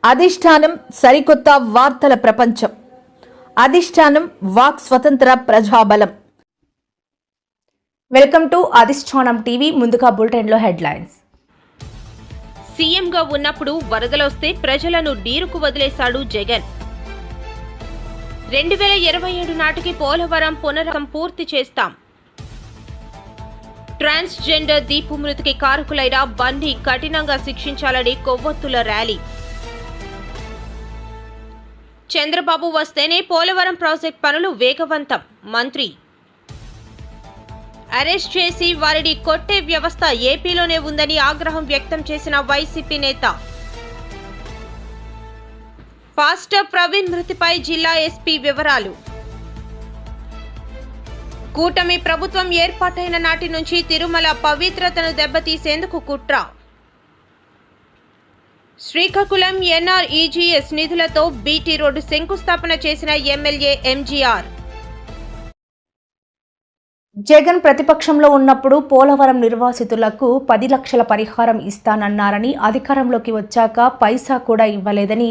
అధిష్టానం సరికొత్త వార్తల ప్రపంచం. అధిష్టానం వాక్ స్వతంత్ర ప్రజాబలం. వెల్కమ్ టు అధిష్టానం టీవీ. ముందుగా బులెటిన్లో హెడ్లైన్స్. సీఎంగా ఉన్నప్పుడు వరదలొస్తే ప్రజలను నీరుకు వదిలేశాడు జగన్. 2027 నాటికి పోలవరం పునరావాసం పూర్తి చేస్తాం. ట్రాన్స్జెండర్ దీపు మృతికి కారకులైన బన్నీ కఠినంగా శిక్షించాలని కొవ్వొత్తుల ర్యాలీ. చంద్రబాబు వస్తేనే పోలవరం ప్రాజెక్ట్ పనులు వేగవంతం. మంత్రి అరెస్ట్ చేసి వారిని కొట్టే వ్యవస్థ ఏపీలోనే ఉందని ఆగ్రహం వ్యక్తం చేసిన వైసీపీ నేత. పాస్టర్ ప్రవీణ్ మృతిపై జిల్లా ఎస్పీ వివరాలు. కూటమి ప్రభుత్వం ఏర్పాటైన నాటి నుంచి తిరుమల పవిత్రతను దెబ్బతీసేందుకు కుట్ర. శ్రీకాకుళం ఎన్ఆర్ఈజీఎస్ నిధులతో బీటీ రోడ్డు శంకుస్థాపన చేసిన ఎమ్మెల్యే ఎంజీఆర్. జగన్ ప్రతిపక్షంలో ఉన్నప్పుడు పోలవరం నిర్వాసితులకు 10 లక్షల పరిహారం ఇస్తానన్నారని, అధికారంలోకి వచ్చాక పైసా కూడా ఇవ్వలేదని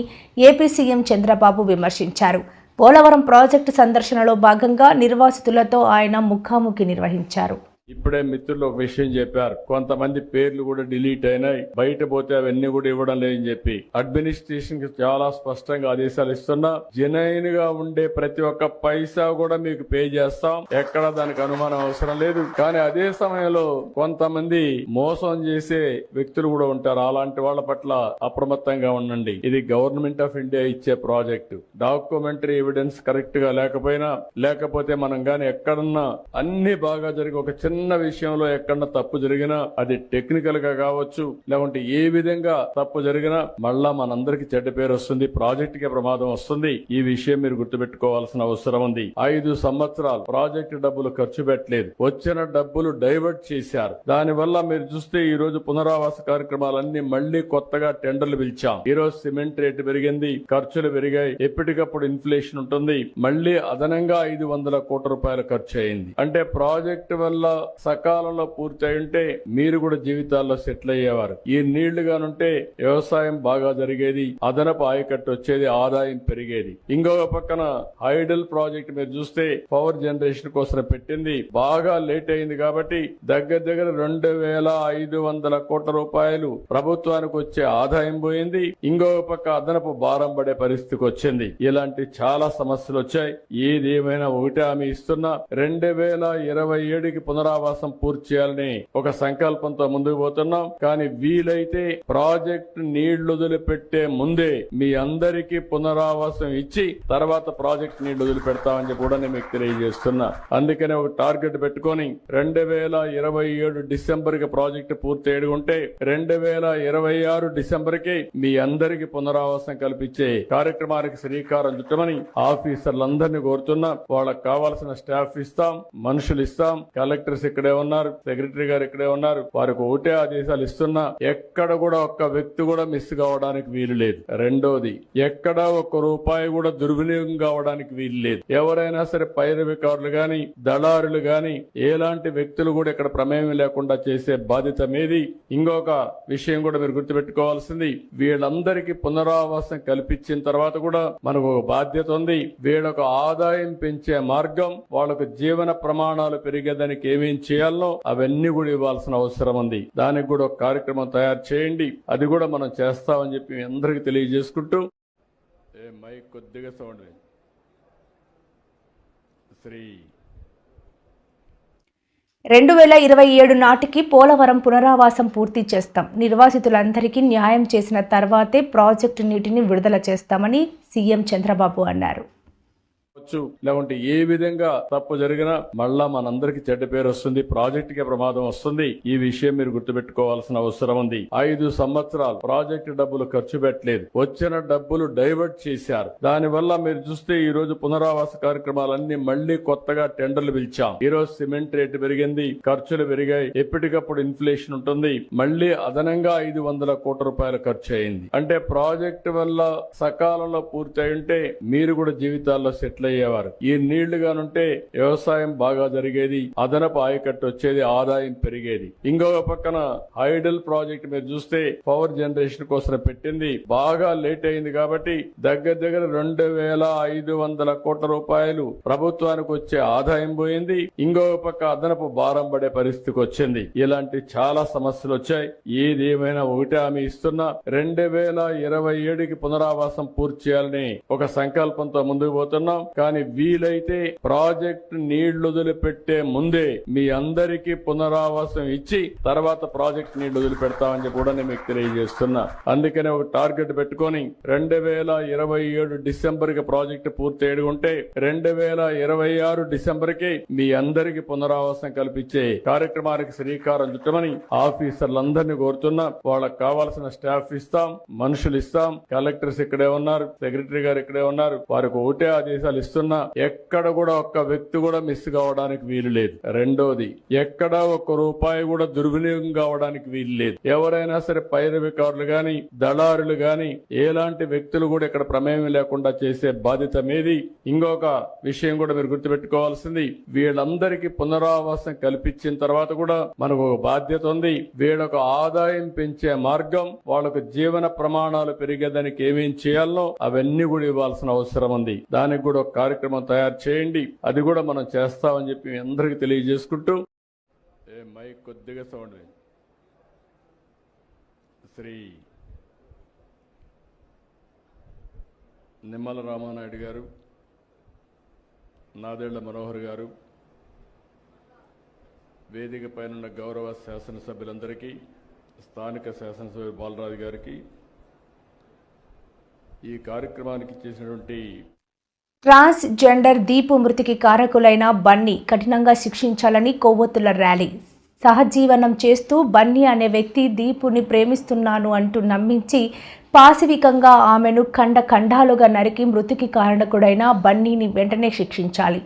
ఏపీ సీఎం చంద్రబాబు విమర్శించారు. పోలవరం ప్రాజెక్టు సందర్శనలో భాగంగా నిర్వాసితులతో ఆయన ముఖాముఖి నిర్వహించారు. ఇప్పుడే మిత్రులు ఒక విషయం చెప్పారు. కొంతమంది పేర్లు కూడా డిలీట్ అయినాయి, బయట పోతే అవన్నీ కూడా ఇవ్వడం లేదని చెప్పి అడ్మినిస్ట్రేషన్ కి చాలా స్పష్టంగా ఆదేశాలు ఇస్తున్నా. జెన్యూన్ గా ఉండే ప్రతి ఒక్క పైసా కూడా మీకు పే చేస్తాం, ఎక్కడ దానికి అనుమానం అవసరం లేదు. కానీ అదే సమయంలో కొంతమంది మోసం చేసే వ్యక్తులు కూడా ఉంటారు. అలాంటి వాళ్ళ పట్ల అప్రమత్తంగా ఉండండి. ఇది గవర్నమెంట్ ఆఫ్ ఇండియా ఇచ్చే ప్రాజెక్టు. డాక్యుమెంటరీ ఎవిడెన్స్ కరెక్ట్ గా లేకపోతే మనం గాని ఎక్కడన్నా అన్ని బాగా జరిగి ఒక చిన్న విషయంలో ఎక్కడన్నా తప్పు జరిగినా, అది టెక్నికల్ గా కావచ్చు, లేకుంటే ఏ విధంగా తప్పు జరిగినా మళ్ళా మనందరికి చెడ్డ పేరు వస్తుంది, ప్రాజెక్ట్ కి ప్రమాదం వస్తుంది. ఈ విషయం మీరు గుర్తుపెట్టుకోవాల్సిన అవసరం ఉంది. 5 సంవత్సరాలు ప్రాజెక్టు డబ్బులు ఖర్చు పెట్టలేదు, వచ్చిన డబ్బులు డైవర్ట్ చేశారు. దానివల్ల మీరు చూస్తే ఈ రోజు పునరావాస కార్యక్రమాలన్నీ మళ్లీ కొత్తగా టెండర్లు పిలిచాం. ఈ రోజు సిమెంట్ రేటు పెరిగింది, ఖర్చులు పెరిగాయి, ఎప్పటికప్పుడు ఇన్ఫ్లేషన్ ఉంటుంది. మళ్లీ అదనంగా 500 కోట్ల రూపాయలు ఖర్చు అయింది. అంటే ప్రాజెక్టు వల్ల సకాలంలో పూర్తి అయి ఉంటే మీరు కూడా జీవితాల్లో సెటిల్ అయ్యేవారు. ఈ నీళ్లు గానుంటే వ్యవసాయం బాగా జరిగేది, అదనపు ఆయకట్టు వచ్చేది, ఆదాయం పెరిగేది. ఇంకొక పక్కన హైడల్ ప్రాజెక్ట్ మీరు చూస్తే పవర్ జనరేషన్ కోసం పెట్టింది, బాగా లేట్ అయింది కాబట్టి దగ్గర 2500 కోట్ల రూపాయలు ప్రభుత్వానికి వచ్చే ఆదాయం పోయింది. ఇంకొక పక్క అదనపు భారం పడే పరిస్థితికి వచ్చింది. ఇలాంటి చాలా సమస్యలు వచ్చాయి. ఏదేమైనా ఒకటే హామీ ఇస్తున్నా, 2027కి పునరావాసం పూర్తి చేయాలని ఒక సంకల్పంతో ముందుకు పోతున్నాం. కానీ వీలైతే ప్రాజెక్ట్ నీళ్లు వదిలిపెట్టే ముందే మీ అందరికీ పునరావాసం ఇచ్చి తర్వాత ప్రాజెక్ట్ నీళ్లు వదిలిపెడతామని చెప్పి కూడా నేను మీకు తెలియజేస్తున్నా. అందుకనే ఒక టార్గెట్ పెట్టుకుని 2027 డిసెంబర్ కి ప్రాజెక్టు పూర్తి అయ్యుంటే 2026 డిసెంబర్ కి మీ అందరికీ పునరావాసం కల్పించే కార్యక్రమానికి శ్రీకారం చుట్టమని ఆఫీసర్లందరినీ కోరుతున్నా. వాళ్ళకి కావాల్సిన స్టాఫ్ ఇస్తాం, మనుషులు ఇస్తాం. కలెక్టర్స్ ఇక్కడే ఉన్నారు, సెక్రటరీ గారు ఇక్కడే ఉన్నారు. వారికి ఒకటే ఆదేశాలు ఇస్తున్నా, ఎక్కడ కూడా ఒక్క వ్యక్తి కూడా మిస్ కావడానికి వీలు లేదు. రెండోది, ఎక్కడ ఒక్క రూపాయి కూడా దుర్వినియోగం కావడానికి వీలు లేదు. ఎవరైనా సరే పైరవికారులు గాని, దళారులు గాని, ఎలాంటి వ్యక్తులు కూడా ఇక్కడ ప్రమేయం లేకుండా చేసే బాధ్యత మీది. ఇంకొక విషయం కూడా మీరు గుర్తుపెట్టుకోవాల్సింది, వీళ్ళందరికీ పునరావాసం కల్పించిన తర్వాత కూడా మనకు ఒక బాధ్యత ఉంది. వీళ్ళకు ఆదాయం పెంచే మార్గం, వాళ్ళకు జీవన ప్రమాణాలు పెరిగేదానికి ఏమేం చేయాలనో అవన్నీ కూడా ఇవ్వాల్సిన అవసరం ఉంది. దానికి కూడా ఒక కార్యక్రమం తయారు చేయండి. అది కూడా మనం చేస్తామని చెప్పి మీ అందరికీ తెలియజేసుకుంటూ, మైక్ కొద్దిగా సౌండ్ శ్రీ 2027 నాటికి పోలవరం పునరావాసం పూర్తి చేస్తాం. నిర్వాసితులందరికీ న్యాయం చేసిన తర్వాతే ప్రాజెక్టు నీటిని విడుదల చేస్తామని సీఎం చంద్రబాబు అన్నారు. లేకుంటే ఏ విధంగా తప్పు జరిగినా మళ్ళా మనందరికి చెడ్డ పేరు వస్తుంది, ప్రాజెక్ట్ కి ప్రమాదం వస్తుంది. ఈ విషయం మీరు గుర్తుపెట్టుకోవాల్సిన అవసరం ఉంది. 5 సంవత్సరాలు ప్రాజెక్టు డబ్బులు ఖర్చు పెట్టలేదు, వచ్చిన డబ్బులు డైవర్ట్ చేశారు. దానివల్ల మీరు చూస్తే ఈ రోజు పునరావాస కార్యక్రమాలన్నీ మళ్లీ కొత్తగా టెండర్లు పిలిచాం. ఈ రోజు సిమెంట్ రేటు పెరిగింది, ఖర్చులు పెరిగాయి, ఎప్పటికప్పుడు ఇన్ఫ్లేషన్ ఉంటుంది. మళ్లీ అదనంగా 500 కోట్ల రూపాయలు ఖర్చు అయింది. అంటే ప్రాజెక్టు వల్ల సకాలంలో పూర్తి అయి ఉంటే మీరు కూడా జీవితాల్లో సెటిల్ అయ్యేవారు. ఈ నీళ్లు గానుంటే వ్యవసాయం బాగా జరిగేది, అదనపు ఆయకట్టు వచ్చేది, ఆదాయం పెరిగేది. ఇంకొక పక్కన హైడల్ ప్రాజెక్ట్ మీరు చూస్తే పవర్ జనరేషన్ కోసం పెట్టింది, బాగా లేట్ అయింది కాబట్టి దగ్గర 2,500 కోట్ల రూపాయలు ప్రభుత్వానికి వచ్చే ఆదాయం పోయింది. ఇంకొక పక్క అదనపు భారం పడే పరిస్థితికి వచ్చింది. ఇలాంటి చాలా సమస్యలు వచ్చాయి. ఏదేమైనా ఒకటే హామీ ఇస్తున్నా, 2027కి పునరావాసం పూర్తి చేయాలని ఒక సంకల్పంతో ముందుకు పోతున్నాం. కానీ వీలైతే ప్రాజెక్టు నీళ్లు వదిలిపెట్టే ముందే మీ అందరికీ పునరావాసం ఇచ్చి తర్వాత ప్రాజెక్ట్ నీళ్లు వదిలిపెడతామని చెప్పి కూడా నేను మీకు తెలియజేస్తున్నా. అందుకనే ఒక టార్గెట్ పెట్టుకొని 2027 డిసెంబర్ కి ప్రాజెక్టు పూర్తి అయ్యుంటే 2026 డిసెంబర్ కి మీ అందరికీ పునరావాసం కల్పించే కార్యక్రమానికి శ్రీకారం చుట్టమని ఆఫీసర్లందరినీ కోరుతున్నా. వాళ్ళకి కావాల్సిన స్టాఫ్ ఇస్తాం, మనుషులు ఇస్తాం. కలెక్టర్స్ ఇక్కడే ఉన్నారు, సెక్రటరీ గారు ఇక్కడే ఉన్నారు. వారికి ఒకటే ఆదేశాలు ఇస్తున్నా, ఎక్కడ కూడా ఒక్క వ్యక్తి కూడా మిస్ కావడానికి వీలు లేదు. రెండోది, ఎక్కడ ఒక్క రూపాయి కూడా దుర్వినియోగం కావడానికి వీలు లేదు. ఎవరైనా సరే పైరవికారులు గాని, దళారులు గాని, ఎలాంటి వ్యక్తులు కూడా ఇక్కడ ప్రమేయం లేకుండా చేసే బాధ్యత మీది. ఇంకొక విషయం కూడా మీరు గుర్తుపెట్టుకోవాల్సింది, వీళ్ళందరికీ పునరావాసం కల్పించిన తర్వాత కూడా మనకు ఒక బాధ్యత ఉంది. వీళ్ళకు ఆదాయం పెంచే మార్గం, వాళ్ళకు జీవన ప్రమాణాలు పెరిగేదానికి ఏమేం చేయాలనో అవన్నీ కూడా ఇవ్వాల్సిన అవసరం ఉంది. దానికి కూడా ఒక కార్యక్రమం తయారు చేయండి, అది కూడా మనం చేస్తామని చెప్పి మీ అందరికీ తెలియజేసుకుంటూ, మైక్ కొద్దిగా సౌండ్ శ్రీ నిమ్మల రామానాయుడు గారు, నాదెళ్ల మనోహర్ గారు, వేదిక పైన గౌరవ శాసనసభ్యులందరికీ, స్థానిక శాసనసభ్యులు బాలరాజు గారికి, ఈ కార్యక్రమానికి చేసినటువంటి ట్రాన్స్ జెండర్ దీపు మృతికి కారకులైన బన్నీ కఠినంగా శిక్షించాలని కొవ్వొత్తుల ర్యాలీ. సహజీవనం చేస్తూ బన్నీ అనే వ్యక్తి దీపుని ప్రేమిస్తున్నాను అంటూ నమ్మించి పాశవికంగా ఆమెను ఖండాలుగా నరికి మృతికి కారణకుడైన బన్నీని వెంటనే శిక్షించాలి.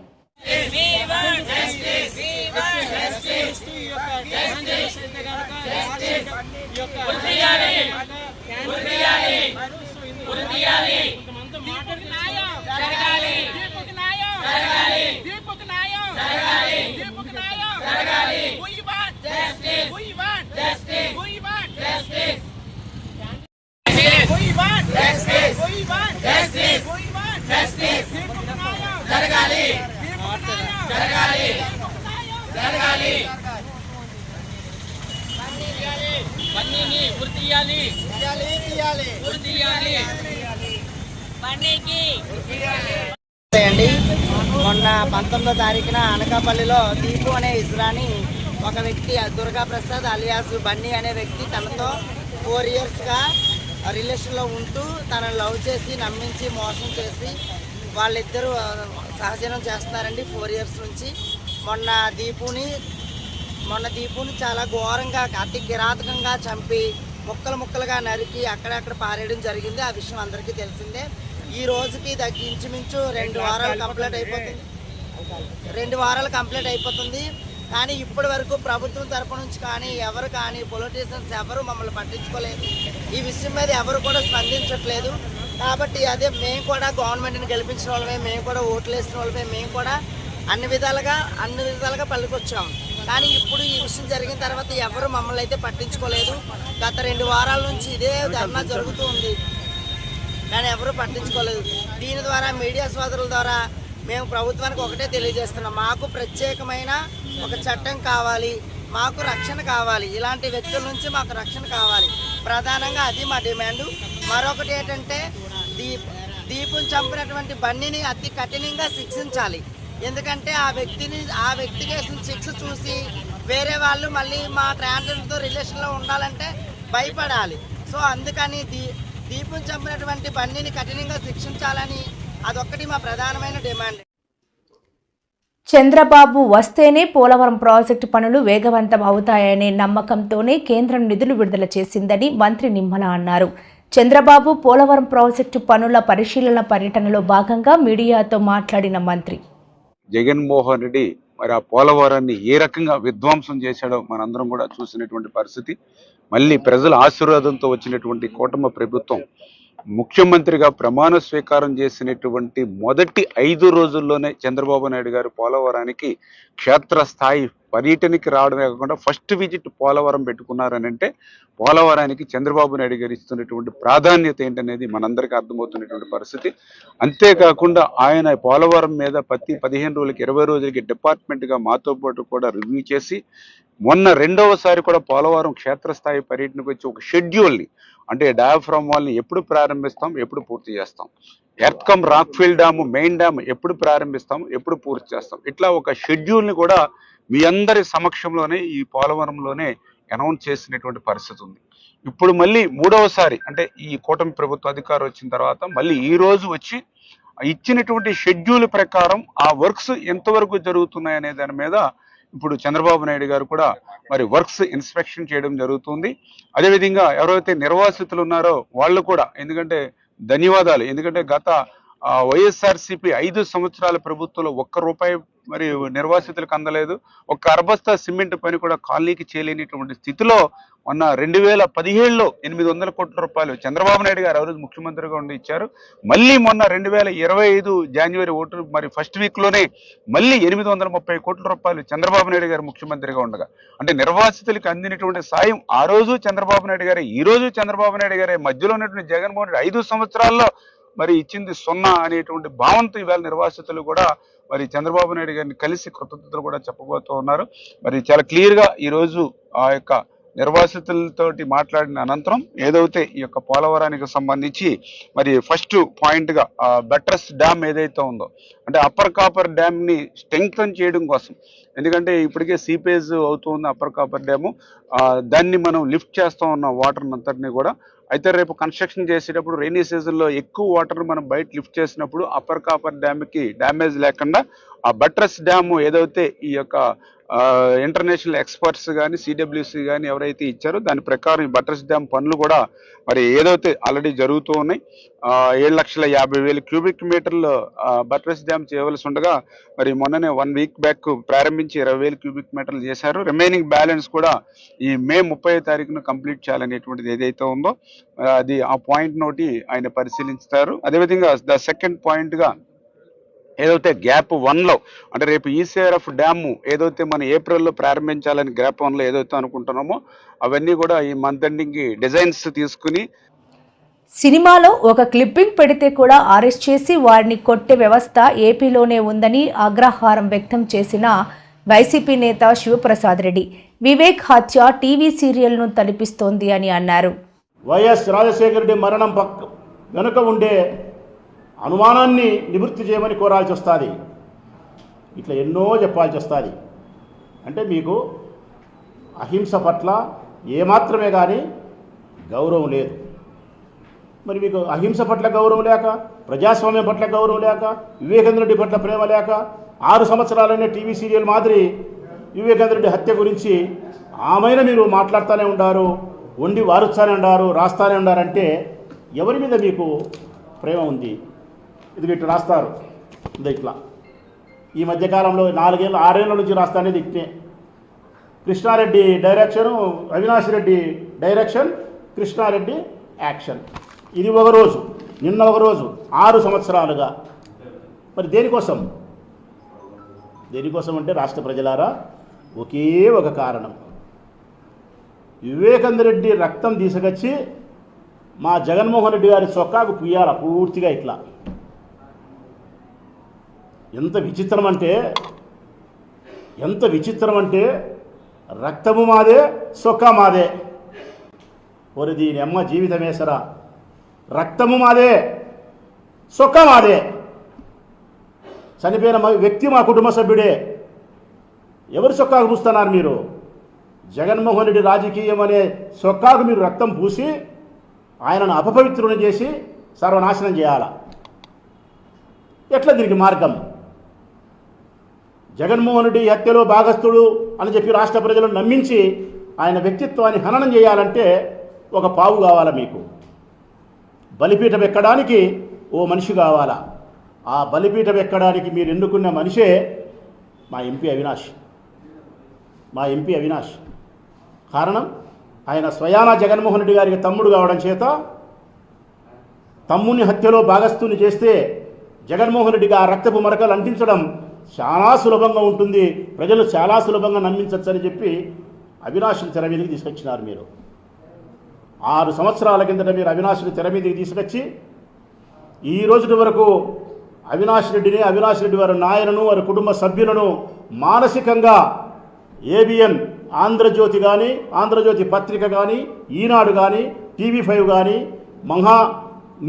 మొన్న 19వ తారీఖున అనకాపల్లిలో దీపు అనే ఇస్రాని ఒక వ్యక్తి దుర్గా ప్రసాద్ అలియాస్ బన్నీ అనే వ్యక్తి తనతో 4 ఇయర్స్గా రిలేషన్లో ఉంటూ తనను లవ్ చేసి నమ్మించి మోసం చేసి వాళ్ళిద్దరూ సహజీవనం చేస్తున్నారండి 4 ఇయర్స్ నుంచి. మొన్న దీపుని చాలా ఘోరంగా అతి కిరాతకంగా చంపి ముక్కలుగా నరికి అక్కడక్కడ పారేయడం జరిగింది. ఆ విషయం అందరికీ తెలిసిందే. ఈ రోజుకి ఇంచుమించు 2 వారాలు కంప్లీట్ అయిపోతుంది. కానీ ఇప్పటి వరకు ప్రభుత్వం తరపు నుంచి కానీ ఎవరు కానీ పొలిటీషియన్స్ ఎవరు మమ్మల్ని పట్టించుకోలేదు. ఈ విషయం మీద ఎవరు కూడా స్పందించట్లేదు. కాబట్టి అదే మేము కూడా గవర్నమెంట్ని గెలిపించిన వాళ్ళమే, మేము కూడా ఓట్లు వేసిన వాళ్ళమే, మేము కూడా అన్ని విధాలుగా పలికొచ్చాము. కానీ ఇప్పుడు ఈ విషయం జరిగిన తర్వాత ఎవరు మమ్మల్ని అయితే పట్టించుకోలేదు. గత 2 వారాల నుంచి ఇదే ధర్నా జరుగుతూ ఉంది, కానీ ఎవరు పట్టించుకోలేదు. దీని ద్వారా మీడియా సోదరుల ద్వారా మేము ప్రభుత్వానికి ఒకటే తెలియజేస్తున్నాం, మాకు ప్రత్యేకమైన ఒక చట్టం కావాలి, మాకు రక్షణ కావాలి, ఇలాంటి వ్యక్తుల నుంచి మాకు రక్షణ కావాలి. ప్రధానంగా అది మా డిమాండు. మరొకటి ఏంటంటే దీపుని చంపినటువంటి బన్నీని అతి కఠినంగా శిక్షించాలి. ఎందుకంటే ఆ వ్యక్తికి వేసిన శిక్ష చూసి వేరే వాళ్ళు మళ్ళీ మా ట్రాన్స్జెండర్తో రిలేషన్లో ఉండాలంటే భయపడాలి. సో అందుకని దీపుని చంపినటువంటి బన్నీని కఠినంగా శిక్షించాలని అదొక్కటి మా ప్రధానమైన డిమాండ్. చంద్రబాబు వస్తేనే పోలవరం ప్రాజెక్టు పనులు వేగవంతం అవుతాయనే నమ్మకంతోనే కేంద్రం నిధులు విడుదల చేసిందని మంత్రి నిమ్మల అన్నారు. చంద్రబాబు పోలవరం ప్రాజెక్టు పనుల పరిశీలన పర్యటనలో భాగంగా మీడియాతో మాట్లాడిన మంత్రి, జగన్మోహన్ రెడ్డి మరి ఆ పోలవరాన్ని ఏ రకంగా విధ్వంసం చేశాడో మనందరం కూడా చూసినటువంటి పరిస్థితి. మళ్ళీ ప్రజల ఆశీర్వాదంతో వచ్చినటువంటి కూటమి ప్రభుత్వం ముఖ్యమంత్రిగా ప్రమాణ స్వీకారం చేసినటువంటి మొదటి 5 రోజుల్లోనే చంద్రబాబు నాయుడు గారు పోలవరానికి క్షేత్రస్థాయి పర్యటనకి రావడమే కాకుండా ఫస్ట్ విజిట్ పోలవరం పెట్టుకున్నారని అంటే పోలవరానికి చంద్రబాబు నాయుడు గారు ఇస్తున్నటువంటి ప్రాధాన్యత ఏంటనేది మనందరికీ అర్థమవుతున్నటువంటి పరిస్థితి. అంతేకాకుండా ఆయన పోలవరం మీద ప్రతి 15 రోజులకి 20 రోజులకి డిపార్ట్మెంట్గా మాతో పాటు కూడా రివ్యూ చేసి మొన్న రెండవసారి కూడా పోలవరం క్షేత్రస్థాయి పర్యటనకు వచ్చి ఒక షెడ్యూల్ని అంటే డయాఫ్రామ్ వాల్ని ఎప్పుడు ప్రారంభిస్తాం, ఎప్పుడు పూర్తి చేస్తాం, ఎర్త్కమ్ రాక్ఫిల్ డ్యాము మెయిన్ డ్యామ్ ఎప్పుడు ప్రారంభిస్తాం, ఎప్పుడు పూర్తి చేస్తాం, ఇట్లా ఒక షెడ్యూల్ని కూడా మీ అందరి సమక్షంలోనే ఈ పోలవరంలోనే అనౌన్స్ చేసినటువంటి పరిస్థితి ఉంది. ఇప్పుడు మళ్ళీ మూడవసారి అంటే ఈ కూటమి ప్రభుత్వ అధికారం వచ్చిన తర్వాత మళ్ళీ ఈ రోజు వచ్చి ఇచ్చినటువంటి షెడ్యూల్ ప్రకారం ఆ వర్క్స్ ఎంతవరకు జరుగుతున్నాయి అనే దాని మీద ఇప్పుడు చంద్రబాబు నాయుడు గారు కూడా మరి వర్క్స్ ఇన్స్పెక్షన్ చేయడం జరుగుతుంది. అదేవిధంగా ఎవరైతే నిర్వాసితులు ఉన్నారో వాళ్ళు కూడా ఎందుకంటే ధన్యవాదాలు, ఎందుకంటే గత వైఎస్ఆర్సీపీ 5 సంవత్సరాల ప్రభుత్వంలో ₹1 మరి నిర్వాసితులకు అందలేదు. ఒక్క అర్బస్తా సిమెంట్ పని కూడా కాలనీకి చేయలేనిటువంటి స్థితిలో మొన్న 2017లో 800 కోట్ల రూపాయలు చంద్రబాబు నాయుడు గారు ఆ రోజు ముఖ్యమంత్రిగా ఉండి ఇచ్చారు. మళ్ళీ మొన్న 2025 జనవరి 1 మరి ఫస్ట్ వీక్లోనే మళ్ళీ 830 కోట్ల రూపాయలు చంద్రబాబు నాయుడు గారు ముఖ్యమంత్రిగా ఉండగా అంటే నిర్వాసితులకు అందినటువంటి సాయం ఆ రోజు చంద్రబాబు నాయుడు గారే, ఈ రోజు చంద్రబాబు నాయుడు గారే, మధ్యలో ఉన్నటువంటి జగన్మోహన్ రెడ్డి 5 సంవత్సరాల్లో మరి ఇచ్చింది 0 అనేటువంటి భావంతో ఇవాళ నిర్వాసితులు కూడా మరి చంద్రబాబు నాయుడు గారిని కలిసి కృతజ్ఞతలు కూడా చెప్పబోతూ ఉన్నారు. మరి చాలా క్లియర్గా ఈరోజు ఆ యొక్క నిర్వాసితులతోటి మాట్లాడిన అనంతరం ఏదైతే ఈ యొక్క పోలవరానికి సంబంధించి మరి ఫస్ట్ పాయింట్గా బట్రస్ డ్యామ్ ఏదైతే ఉందో అంటే అప్పర్ కాపర్ డ్యామ్ని స్ట్రెంగ్తన్ చేయడం కోసం, ఎందుకంటే ఇప్పటికే సీపేజ్ అవుతుంది అప్పర్ కాపర్ డ్యాము, దాన్ని మనం లిఫ్ట్ చేస్తూ ఉన్న వాటర్ అంతటిని కూడా. అయితే రేపు కన్స్ట్రక్షన్ చేసేటప్పుడు రైనీ సీజన్లో ఎక్కువ వాటర్ మనం బయట లిఫ్ట్ చేసినప్పుడు అప్పర్ కాపర్ డ్యామ్కి డ్యామేజ్ లేకుండా ఆ బట్రస్ డ్యాము ఏదైతే ఈ యొక్క ఇంటర్నేషనల్ ఎక్స్పర్ట్స్ కానీ సిడబ్ల్యూసి కానీ ఎవరైతే ఇచ్చారో దాని ప్రకారం ఈ బట్రస్ డ్యామ్ పనులు కూడా మరి ఏదైతే ఆల్రెడీ జరుగుతూ ఉన్నాయి. 7,50,000 క్యూబిక్ మీటర్లు బట్రస్ డ్యామ్ చేయవలసి ఉండగా మరి మొన్ననే 1 వీక్ బ్యాక్ ప్రారంభించి 20,000 క్యూబిక్ మీటర్లు చేశారు. రిమైనింగ్ బ్యాలెన్స్ కూడా ఈ మే 30వ తారీఖున కంప్లీట్ చేయాలనేటువంటిది ఏదైతే ఉందో అది ఆ పాయింట్ నోటి ఆయన పరిశీలిస్తారు. అదేవిధంగా ద సెకండ్ పాయింట్గా ఏదైతే గ్యాప్ 1లో అంటే రేపు ఈసీఆర్ఎఫ్ డ్యాము ఏదైతే మనం ఏప్రిల్లో ప్రారంభించాలని గ్యాప్ 1లో ఏదైతే అనుకుంటున్నామో అవన్నీ కూడా ఈ మంత్ ఎండింగ్కి డిజైన్స్ తీసుకుని సినిమాలో ఒక క్లిప్పింగ్ పెడితే కూడా అరెస్ట్ చేసి వారిని కొట్టే వ్యవస్థ ఏపీలోనే ఉందని ఆగ్రహారం వ్యక్తం చేసిన వైసీపీ నేత శివప్రసాద్ రెడ్డి. వివేక్ హత్య టీవీ సీరియల్ను తలపిస్తోంది అని అన్నారు. వైఎస్ రాజశేఖర రెడ్డి మరణం వెనుక ఉండే అనుమానాన్ని నివృత్తి చేయమని కోరాల్సి వస్తుంది. ఇట్లా ఎన్నో చెప్పాల్సి వస్తుంది. అంటే మీకు అహింస పట్ల ఏమాత్రమే కానీ గౌరవం లేదు. మరి మీకు అహింస పట్ల గౌరవం లేక, ప్రజాస్వామ్యం పట్ల గౌరవం లేక, వివేకానంద రెడ్డి పట్ల ప్రేమ లేక 6 సంవత్సరాలనే టీవీ సీరియల్ మాదిరి వివేకానంద రెడ్డి హత్య గురించి ఆమెను మీరు మాట్లాడుతూనే ఉండారు, వండి వారుస్తానే ఉండారు, రాస్తానే ఉండారంటే ఎవరి మీద మీకు ప్రేమ ఉంది? ఇది ఇట్లా రాస్తారు. ఇట్లా ఈ మధ్యకాలంలో 4-6 ఏళ్ళ నుంచి రాస్తానేది ఇట్నే. Krishna Reddy direction, Avinash Reddy direction, Krishna Reddy action. ఇది ఒకరోజు, నిన్న ఒకరోజు, 6 సంవత్సరాలుగా. మరి దేనికోసం? దేనికోసం అంటే రాష్ట్ర ప్రజలారా ఒకే ఒక కారణం. వివేకానంద రెడ్డి రక్తం తీసుకొచ్చి మా జగన్మోహన్ రెడ్డి గారి చొక్కాకు పుయ్యాల పూర్తిగా ఇట్లా. ఎంత విచిత్రం అంటే రక్తము మాదే, చొక్కా మాదే. ఒరి దీని అమ్మ జీవితమేసరా. రక్తము మాదే, చొక్కా మాదే. చనిపోయిన వ్యక్తి మా కుటుంబ సభ్యుడే. ఎవరి చొక్కాకు పూస్తున్నారు మీరు? జగన్మోహన్ రెడ్డి రాజకీయం అనే చొక్కాకు మీరు రక్తం పూసి ఆయనను అపవిత్రుని చేసి సర్వనాశనం చేయాలా? ఎట్లా దీనికి మార్గం? జగన్మోహన్ రెడ్డి హత్యలో భాగస్థుడు అని చెప్పి రాష్ట్ర ప్రజలను నమ్మించి ఆయన వ్యక్తిత్వాన్ని హననం చేయాలంటే ఒక పావు కావాలా మీకు? బలిపీఠం ఎక్కడానికి ఓ మనిషి కావాలా? ఆ బలిపీఠం ఎక్కడానికి మీరు ఎన్నుకున్న మనిషే మా ఎంపీ అవినాష్. కారణం ఆయన స్వయానా జగన్మోహన్ రెడ్డి గారికి తమ్ముడు కావడం చేత తమ్ముని హత్యలో భాగస్థుని చేస్తే జగన్మోహన్ రెడ్డికి ఆ రక్తపు మరకలు అంటించడం చాలా సులభంగా ఉంటుంది, ప్రజలు చాలా సులభంగా నమ్మించవచ్చని చెప్పి అవినాష్ని తెర మీదకి తీసుకొచ్చినారు. మీరు 6 సంవత్సరాల కిందట మీరు అవినాష్ని తెర మీదకి తీసుకొచ్చి ఈ రోజు వరకు అవినాష్ రెడ్డిని, అవినాష్ రెడ్డి వారి నాయనను, వారి కుటుంబ సభ్యులను మానసికంగా ఏబిఎన్ ఆంధ్రజ్యోతి కానీ, ఆంధ్రజ్యోతి పత్రిక కానీ, ఈనాడు కానీ, TV5 కానీ, మహా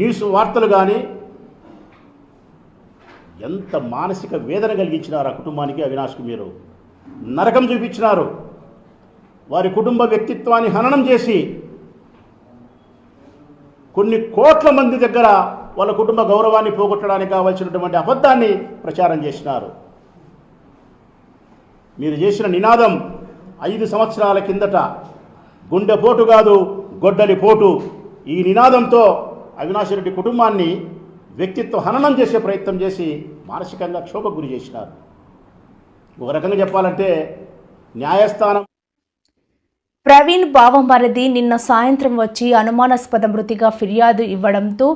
న్యూస్ వార్తలు కానీ ఎంత మానసిక వేదన కలిగించినారు ఆ కుటుంబానికి, అవినాష్కి మీరు నరకం చూపించినారు. వారి కుటుంబ వ్యక్తిత్వాన్ని హననం చేసి కొన్ని కోట్ల మంది దగ్గర వాళ్ళ కుటుంబ గౌరవాన్ని పోగొట్టడానికి కావాల్సినటువంటి అబద్ధాన్ని ప్రచారం చేసినారు. మీరు చేసిన నినాదం 5 సంవత్సరాల కిందట గుండెపోటు కాదు గొడ్డలి పోటు, ఈ నినాదంతో అవినాష్ రెడ్డి కుటుంబాన్ని వ్యక్తిత్వ హననం చేసే ప్రయత్నం చేసి మానసికంగా క్షోభకు గురి చేసినారు. ఒక రకంగా చెప్పాలంటే న్యాయస్థానం ప్రవీణ్ బావమరిది నిన్న సాయంత్రం వచ్చి అనుమానాస్పద మృతిగా ఫిర్యాదు ఇవ్వడంతో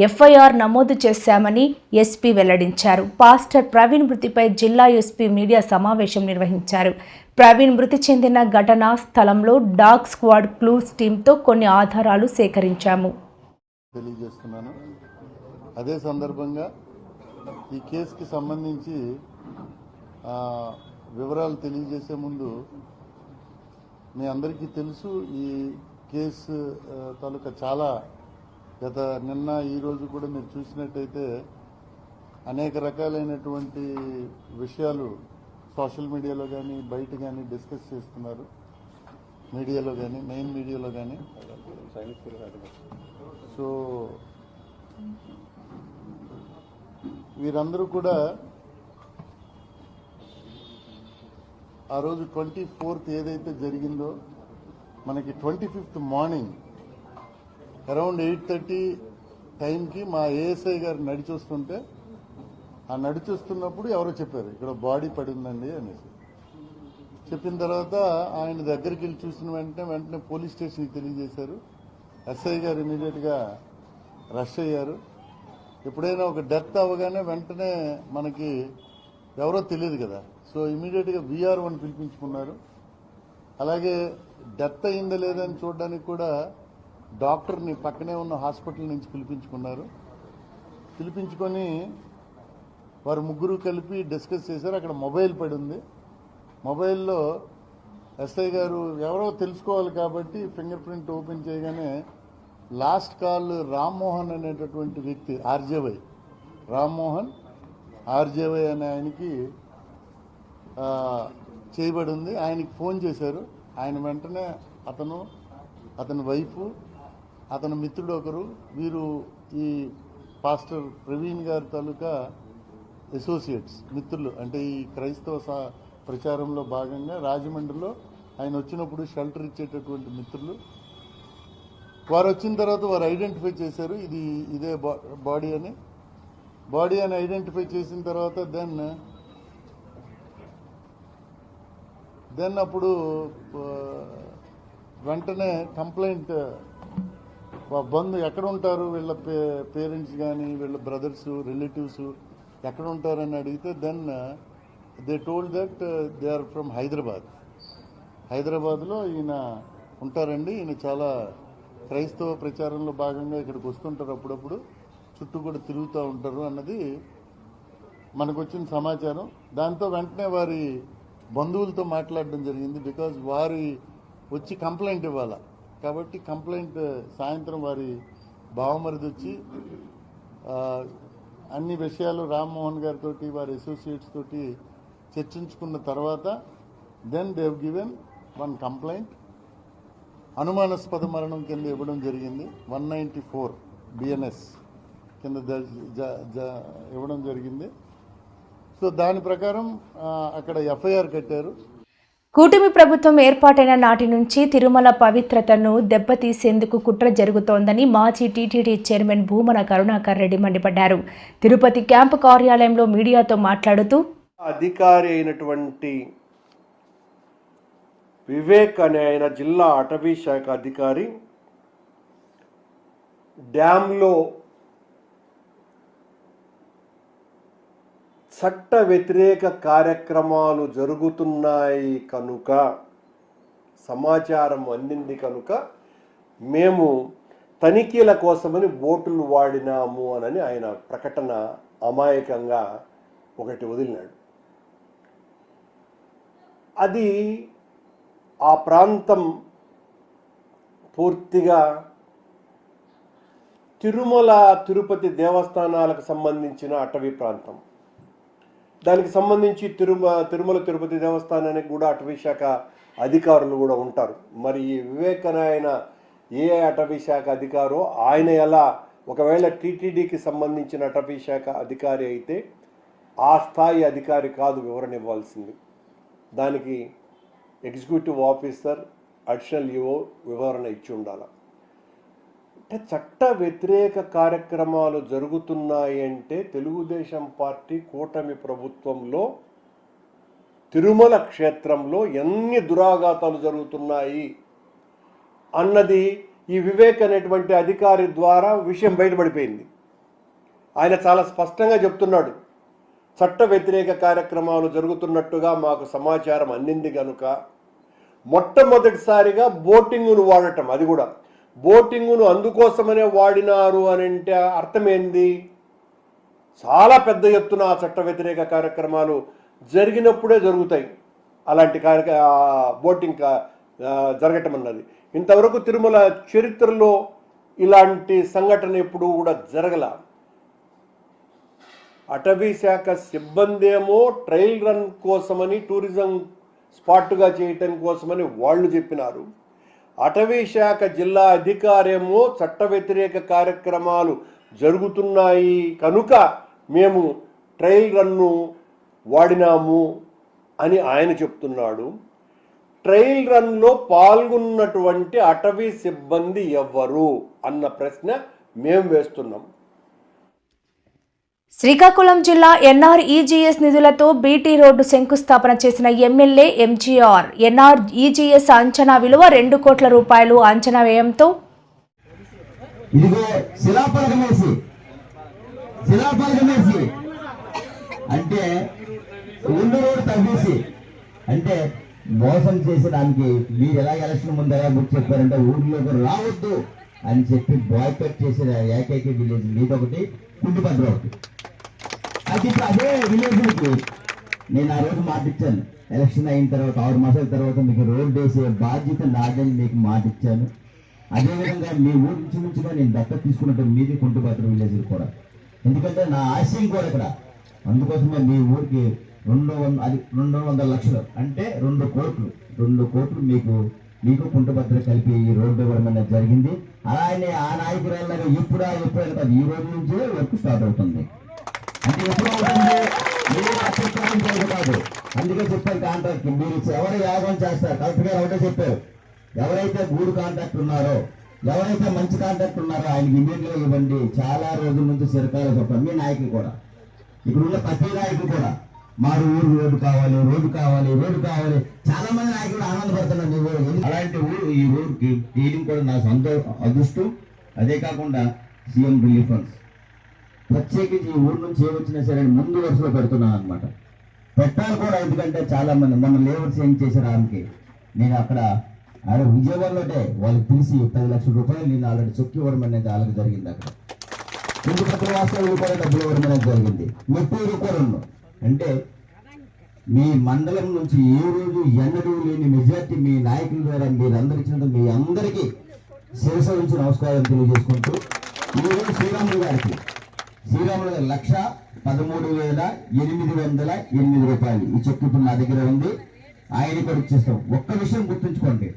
ఎఫ్ఐఆర్ నమోదు చేశామని ఎస్పీ వెల్లడించారు. పాస్టర్ ప్రవీణ్ మృతిపై జిల్లా ఎస్పీ మీడియా సమావేశం నిర్వహించారు. ప్రవీణ్ మృతి చెందిన ఘటనా స్థలంలో డాగ్ స్క్వాడ్ క్లూస్ టీంతో కొన్ని ఆధారాలు సేకరించాము. తెలియజేస్తున్నాను. అదే సందర్భంగా ఈ కేసుకి సంబంధించి వివరాలు తెలియజేసే ముందు మీ అందరికీ తెలుసు ఈ కేసు తాలూకా చాలా నిన్న ఈరోజు కూడా మీరు చూసినట్టయితే అనేక రకాలైనటువంటి విషయాలు సోషల్ మీడియాలో కానీ బయట కానీ డిస్కస్ చేస్తున్నారు, మీడియాలో కానీ మెయిన్ మీడియాలో కానీ. సో వీరందరూ కూడా ఆ రోజు 24th ఏదైతే జరిగిందో మనకి 25th మార్నింగ్ అరౌండ్ 8:30 టైంకి మా ఏఎస్ఐ గారు నడిచొస్తుంటే ఆ నడిచొస్తున్నప్పుడు ఎవరో చెప్పారు ఇక్కడ బాడీ పడి ఉందండి అనేసి. చెప్పిన తర్వాత ఆయన దగ్గరికి వెళ్ళి చూసిన వెంటనే పోలీస్ స్టేషన్కి తెలియజేశారు. ఎస్ఐ గారు ఇమీడియట్గా రష్ అయ్యారు. ఎప్పుడైనా ఒక డెత్ అవ్వగానే వెంటనే మనకి ఎవరో తెలియదు కదా, సో ఇమీడియట్గా VR1 పిలిపించుకున్నారు. అలాగే డెత్ అయిందా లేదని చూడడానికి కూడా డాక్టర్ని పక్కనే ఉన్న హాస్పిటల్ నుంచి పిలిపించుకున్నారు. పిలిపించుకొని వారు ముగ్గురు కలిపి డిస్కస్ చేశారు. అక్కడ మొబైల్ పడి ఉంది. మొబైల్లో ఎస్ఐ గారు ఎవరో తెలుసుకోవాలి కాబట్టి ఫింగర్ ప్రింట్ ఓపెన్ చేయగానే లాస్ట్ కాల్ రామ్మోహన్ అనేటటువంటి వ్యక్తి, RJY రామ్మోహన్ RJY అనే ఆయనకి చేయబడి ఉంది. ఆయనకి ఫోన్ చేశారు. ఆయన వెంటనే అతని వైఫ్, అతని మిత్రుడు ఒకరు, వీరు ఈ పాస్టర్ ప్రవీణ్ గారి తాలూకా అసోసియేట్స్ మిత్రులు, అంటే ఈ క్రైస్తవ ప్రచారంలో భాగంగా రాజమండ్రిలో ఆయన వచ్చినప్పుడు షెల్టర్ ఇచ్చేటటువంటి మిత్రులు. వారు వచ్చిన తర్వాత వారు ఐడెంటిఫై చేశారు ఇదే బాడీ అని ఐడెంటిఫై చేసిన తర్వాత దెన్ అప్పుడు వెంటనే కంప్లైంట్ బంధు ఎక్కడ ఉంటారు వీళ్ళ పేరెంట్స్ కానీ వీళ్ళ బ్రదర్స్ రిలేటివ్స్ ఎక్కడ ఉంటారని అడిగితే then they told that they are from హైదరాబాద్లో ఈయన ఉంటారండి, ఈయన చాలా క్రైస్తవ ప్రచారంలో భాగంగా ఇక్కడికి వస్తుంటారు, అప్పుడప్పుడు చుట్టూ కూడా తిరుగుతూ ఉంటారు అన్నది మనకు వచ్చిన సమాచారం. దాంతో వెంటనే వారి బంధువులతో మాట్లాడడం జరిగింది. బికాజ్ వారి వచ్చి కంప్లైంట్ ఇవ్వాలి కాబట్టి కంప్లైంట్ సాయంత్రం వారి బావమరిది వచ్చి అన్ని విషయాలు రామ్మోహన్ గారితో వారి అసోసియేట్స్ తోటి చర్చించుకున్న తర్వాత then they have given 1 complaint. అనుమానాస్పద మరణం కింద ఇవ్వడం జరిగింది. 194 BNS కింద ఇవ్వడం జరిగింది. సో దాని ప్రకారం అక్కడ FIR కట్టారు. కూటమి ప్రభుత్వం ఏర్పాటైన నాటి నుంచి తిరుమల పవిత్రతను దెబ్బతీసేందుకు కుట్ర జరుగుతోందని మాజీ టీటీడీ చైర్మన్ భూమన కరుణాకర్ రెడ్డి మండిపడ్డారు. తిరుపతి క్యాంపు కార్యాలయంలో మీడియాతో మాట్లాడుతూ అధికారి అయినటువంటి వివేక్ అనే ఆయన జిల్లా అటవీ శాఖ అధికారి డ్యాంలో చట్ట వ్యతిరేక కార్యక్రమాలు జరుగుతున్నాయి కనుక సమాచారం అందింది కనుక మేము తనిఖీల కోసమని బోటులు వాడినాము అని ఆయన ప్రకటన అమాయకంగా ఒకటి వదిలినాడు. అది ఆ ప్రాంతం పూర్తిగా తిరుమల తిరుపతి దేవస్థానాలకు సంబంధించిన అటవీ ప్రాంతం. దానికి సంబంధించి తిరుమల తిరుపతి దేవస్థానానికి కూడా అటవీ శాఖ అధికారులు కూడా ఉంటారు. మరి ఈ వివేకనాయన ఏ అటవీ శాఖ అధికారో ఆయన ఎలా ఒకవేళ టీటీడీకి సంబంధించిన అటవీ శాఖ అధికారి అయితే ఆ స్థాయి అధికారి కాదు వివరణ ఇవ్వాల్సింది. దానికి ఎగ్జిక్యూటివ్ ఆఫీసర్ అడిషనల్ ఈఓ వివరణ ఇచ్చి ఉండాలి. అంటే చట్ట వ్యతిరేక కార్యక్రమాలు జరుగుతున్నాయి అంటే తెలుగుదేశం పార్టీ కూటమి ప్రభుత్వంలో తిరుమల క్షేత్రంలో ఎన్ని దురాఘాతాలు జరుగుతున్నాయి అన్నది ఈ వివేక్ అనేటువంటి అధికారి ద్వారా విషయం బయటపడిపోయింది. ఆయన చాలా స్పష్టంగా చెప్తున్నాడు, చట్ట వ్యతిరేక కార్యక్రమాలు జరుగుతున్నట్టుగా మాకు సమాచారం అందింది కనుక మొట్టమొదటిసారిగా బోటింగును వాడటం, అది కూడా బోటింగును అందుకోసమనే వాడినారు అని అంటే అర్థమైంది. చాలా పెద్ద ఎత్తున ఆ చట్ట వ్యతిరేక కార్యక్రమాలు జరిగినప్పుడే జరుగుతాయి. అలాంటి బోటింగ్ జరగటం అన్నది ఇంతవరకు తిరుమల చరిత్రలో ఇలాంటి సంఘటన ఎప్పుడు కూడా జరగల. అటవీ శాఖ సిబ్బంది ఏమో ట్రయల్ రన్ కోసమని టూరిజం స్పాట్గా చేయటం కోసమని వాళ్ళు చెప్పినారు. అటవీ శాఖ జిల్లా అధికారేమో చట్ట వ్యతిరేక కార్యక్రమాలు జరుగుతున్నాయి కనుక మేము ట్రయల్ రన్ను వాడినాము అని ఆయన చెప్తున్నాడు. ట్రయల్ రన్లో పాల్గొన్నటువంటి అటవీ సిబ్బంది ఎవ్వరు అన్న ప్రశ్న మేము వేస్తున్నాం. శ్రీకాకుళం జిల్లా ఎన్ఆర్ఈజీఎస్ నిధులతో బీటీ రోడ్డు శంకుస్థాపన చేసిన ఎమ్మెల్యే ఎంజీఆర్. ఎన్ఆర్ఈజీఎస్ అంచనా విలువ 2 కోట్ల రూపాయలు అంచనా వ్యయంతో అంటే ఉన్న రోడ్డు తవ్వేసి అంటే మోసం చేసేదానికి మీరు ఎలా ఎలక్షన్ ముందు ఎలా గుర్తు చెప్పారంటే ఊర్లోకి రావద్దు అని చెప్పి బాయ్కట్ చేసిన ఏకైక విలేజ్ మీదొకటి కుంటుపద్ర ఒకటి. అది ఇప్పుడు అదే విలేజ్కి నేను ఆ రోజు మాట ఇచ్చాను, ఎలక్షన్ అయిన తర్వాత 6 మాసాల తర్వాత మీకు రోడ్డు వేసే బాధ్యత నాదని మీకు మాట ఇచ్చాను. అదేవిధంగా మీ ఊరు నుంచిగా నేను దత్తత తీసుకున్నట్టు మీది కుంటుపద్ర విలేజ్ కూడా, ఎందుకంటే నా ఆశయం కూడా ఇక్కడ. అందుకోసమే మీ ఊరికి 200 లక్షలు అంటే 2 కోట్లు మీకు కుంటుపద్ర కలిపి ఈ రోడ్డు ఇవ్వడం జరిగింది. అలానే ఆ నాయకురాలాగా ఎప్పుడైనా ఈ రోజు నుంచే వర్క్ స్టార్ట్ అవుతుంది. అంటే ఎప్పుడు అవుతుంది కాదు. అందుకే చెప్పాను కాంట్రాక్ట్ మీరు ఎవరు యాగం చేస్తారు కలెక్టర్ గారు ఒకటే చెప్పారు, ఎవరైతే గూడు కాంట్రాక్ట్ ఉన్నారో ఎవరైతే మంచి కాంట్రాక్ట్ ఉన్నారో ఆయనకి ఇమీడియట్గా ఇవ్వండి. చాలా రోజుల నుంచి చిరకాల చెప్పారు మీ నాయకులు కూడా, ఇక్కడ ఉన్న ప్రతి నాయకులు కూడా మా ఊరు రోడ్డు కావాలి. చాలా మంది నాయకులు ఆనందపడుతున్నారు. అలాంటి ఊరు ఈ ఊరికి తీయడం కూడా నా సొంత అదృష్టం. అదే కాకుండా సీఎం రిలీఫ్ ఫండ్స్ ప్రత్యేకించి ఈ ఊరు నుంచి ఏమొచ్చినా సరే ముందు వరుసలో పెడుతున్నాను అనమాట. పెట్టాలి కూడా, ఎందుకంటే చాలా మంది మన లేబర్స్ ఏం చేశారు ఆమెకి. నేను అక్కడ విజయవాడలోనే వాళ్ళకి తెలిసి 10 లక్షల రూపాయలు నేను ఆల్రెడీ చెక్ ఇవ్వడం అనేది వాళ్ళకి జరిగింది. అక్కడ కుంటుపద్ర వాస్తవులు కూడా డబ్బులు ఇవ్వడం అనేది జరిగింది. మెట్టూరు కూడా ఉన్నాం. అంటే మీ మండలం నుంచి ఏ రోజు ఎన్నడూ లేని మెజార్టీ మీ నాయకుల ద్వారా మీరందరూ ఇచ్చినందుకు మీ అందరికీ శిరస్సు నుంచి నమస్కారం తెలియజేసుకుంటూ ఈరోజు శ్రీరాములు గారికి 1,13,808 రూపాయలు ఈ చెక్ ఇప్పుడు నా దగ్గర ఉంది. ఆయన కూడా ఇచ్చేస్తాం. ఒక్క విషయం గుర్తుంచుకోండి,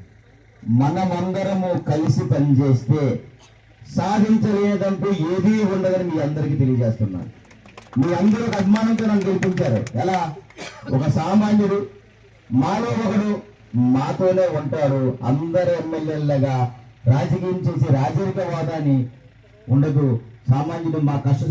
మనమందరము కలిసి పనిచేస్తే సాధించలేదంటూ ఏదీ ఉండదని మీ అందరికీ తెలియజేస్తున్నాను. మీ అందరూ అభిమానంతో నన్ను గెలిపించారు. ఎలా ఒక సామాన్యుడు మాలో ఒకడు మాతోనే ఉంటారు. అందరు ఎమ్మెల్యేలుగా రాజకీయం చేసి రాజకీయవాదాన్ని ఉండదు. సామాన్యుడు మా కష్ట